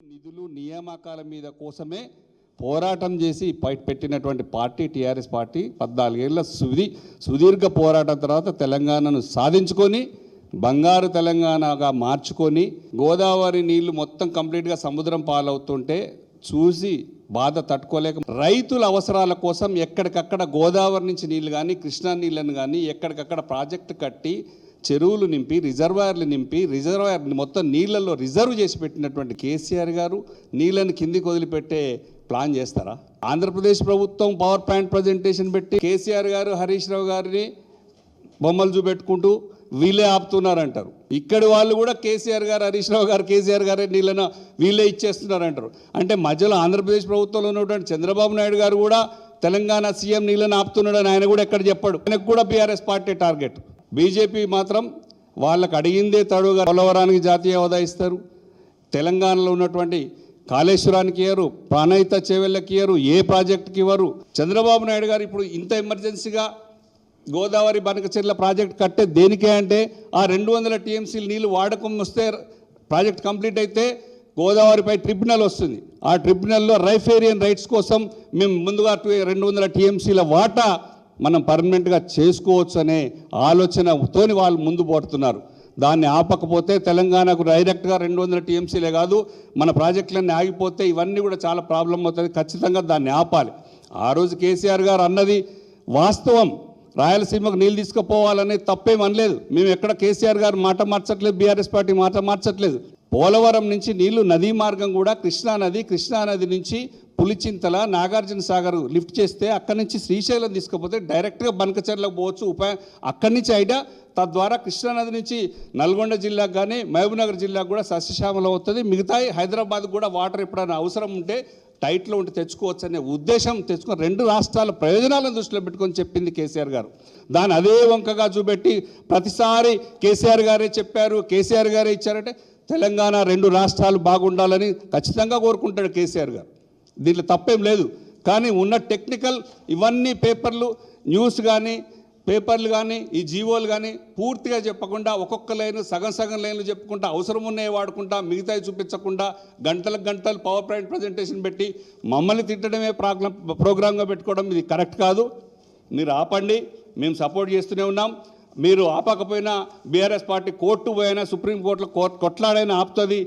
నిధులు నియామకాల మీద కోసమే పోరాటం చేసి పెట్టినటువంటి పార్టీ టీఆర్ఎస్ పార్టీ 14 ఏళ్ల సుదీర్ఘ పోరాటం తర్వాత తెలంగాణను సాధించుకొని బంగారు తెలంగాణగా మార్చుకొని గోదావరి నీళ్లు మొత్తం కంప్లీట్గా సముద్రం పాలవుతుంటే చూసి బాధ తట్టుకోలేక రైతుల అవసరాల కోసం ఎక్కడికక్కడ గోదావరి నుంచి నీళ్లు కానీ కృష్ణా నీళ్ళను కానీ ఎక్కడికక్కడ ప్రాజెక్టు కట్టి చెరువులు నింపి రిజర్వాయర్లు నింపి రిజర్వాయర్ మొత్తం నీళ్ళల్లో రిజర్వ్ చేసి పెట్టినటువంటి కేసీఆర్ గారు నీళ్ళని కిందికి వదిలిపెట్టే ప్లాన్ చేస్తారా? ఆంధ్రప్రదేశ్ ప్రభుత్వం పవర్ పాయింట్ ప్రజెంటేషన్ పెట్టి కేసీఆర్ గారు హరీష్ రావు గారిని బొమ్మలు చూపెట్టుకుంటూ వీళ్ళే ఆపుతున్నారంటారు. ఇక్కడి వాళ్ళు కూడా కేసీఆర్ గారు హరీష్ రావు గారు కేసీఆర్ గారే నీళ్ళను వీళ్ళే ఇచ్చేస్తున్నారంటారు. అంటే మధ్యలో ఆంధ్రప్రదేశ్ ప్రభుత్వంలో ఉన్నటువంటి చంద్రబాబు నాయుడు గారు కూడా తెలంగాణ సీఎం నీళ్ళని ఆపుతున్నాడని ఆయన కూడా ఎక్కడ చెప్పాడు. ఆయనకు కూడా బీఆర్ఎస్ పార్టీ టార్గెట్. బీజేపీ మాత్రం వాళ్ళకు అడిగిందే తడుగా పోలవరానికి జాతీయ హోదా ఇస్తారు, తెలంగాణలో ఉన్నటువంటి కాళేశ్వరానికి ఇవ్వరు, ప్రాణహిత చేవెళ్ళకి ఇవ్వరు, ఏ ప్రాజెక్టుకి ఇవ్వరు. చంద్రబాబు నాయుడు గారు ఇప్పుడు ఇంత ఎమర్జెన్సీగా గోదావరి బనకచెర్ల ప్రాజెక్ట్ కట్టే దేనికే అంటే ఆ 200 టీఎంసీలు నీళ్ళు వాడకం వస్తే ప్రాజెక్ట్ కంప్లీట్ అయితే గోదావరిపై ట్రిబ్యునల్ వస్తుంది. ఆ ట్రిబ్యునల్లో రైఫేరియన్ రైట్స్ కోసం మేము ముందుగా 200 టీఎంసీల వాటా మనం పర్మనెంట్గా చేసుకోవచ్చు అనే ఆలోచనతోని వాళ్ళు ముందు పోతున్నారు. దాన్ని ఆపకపోతే తెలంగాణకు డైరెక్ట్గా 200 టీఎంసీలే కాదు మన ప్రాజెక్టులన్నీ ఆగిపోతే ఇవన్నీ కూడా చాలా ప్రాబ్లం అవుతుంది. ఖచ్చితంగా దాన్ని ఆపాలి. ఆ రోజు కేసీఆర్ గారు అన్నది వాస్తవం. రాయలసీమకు నీళ్ళు తీసుకుపోవాలనేది తప్పేం అనలేదు. మేము ఎక్కడ కేసీఆర్ గారు మాట మార్చట్లేదు, బీఆర్ఎస్ పార్టీ మాట మార్చట్లేదు. పోలవరం నుంచి నీళ్లు నదీ మార్గం కూడా కృష్ణానది నుంచి పులిచింతల నాగార్జున సాగర్ లిఫ్ట్ చేస్తే అక్కడి నుంచి శ్రీశైలం తీసుకుపోతే డైరెక్ట్గా బనకచెర్లకు పోవచ్చు. అక్కడి నుంచి ఐడియా తద్వారా కృష్ణానది నుంచి నల్గొండ జిల్లాకు కానీ మహబూబ్నగర్ జిల్లాకు కూడా సస్యశ్యామలం అవుతుంది. మిగతా హైదరాబాద్ కూడా వాటర్ ఎప్పుడైనా అవసరం ఉంటే టైట్లో ఉంటే తెచ్చుకోవచ్చు అనే ఉద్దేశం తెచ్చుకొని 2 రాష్ట్రాల ప్రయోజనాలను దృష్టిలో పెట్టుకొని చెప్పింది కేసీఆర్ గారు. దాన్ని అదే వంకగా చూపెట్టి ప్రతిసారి కేసీఆర్ గారే చెప్పారు, కేసీఆర్ గారే ఇచ్చారంటే తెలంగాణ 2 రాష్ట్రాలు బాగుండాలని ఖచ్చితంగా కోరుకుంటాడు కేసీఆర్ గారు. దీంట్లో తప్పేం లేదు. కానీ ఉన్న టెక్నికల్ ఇవన్నీ పేపర్లు న్యూస్ కానీ పేపర్లు కానీ ఈ జీవోలు కానీ పూర్తిగా చెప్పకుండా ఒక్కొక్క లైన్ సగం లైన్లు చెప్పుకుంటా అవసరం ఉన్నాయి వాడుకుంటా మిగతాయి చూపించకుండా గంటలు పవర్ పాయింట్ ప్రజెంటేషన్ పెట్టి మమ్మల్ని తిట్టడమే ప్రోగ్రామ్గా పెట్టుకోవడం ఇది కరెక్ట్ కాదు. మీరు ఆపండి, మేము సపోర్ట్ చేస్తూనే ఉన్నాం. మీరు ఆపకపోయినా బీఆర్ఎస్ పార్టీ కోర్టు పోయినా సుప్రీంకోర్టులో కొట్లాడైనా ఆపుతుంది.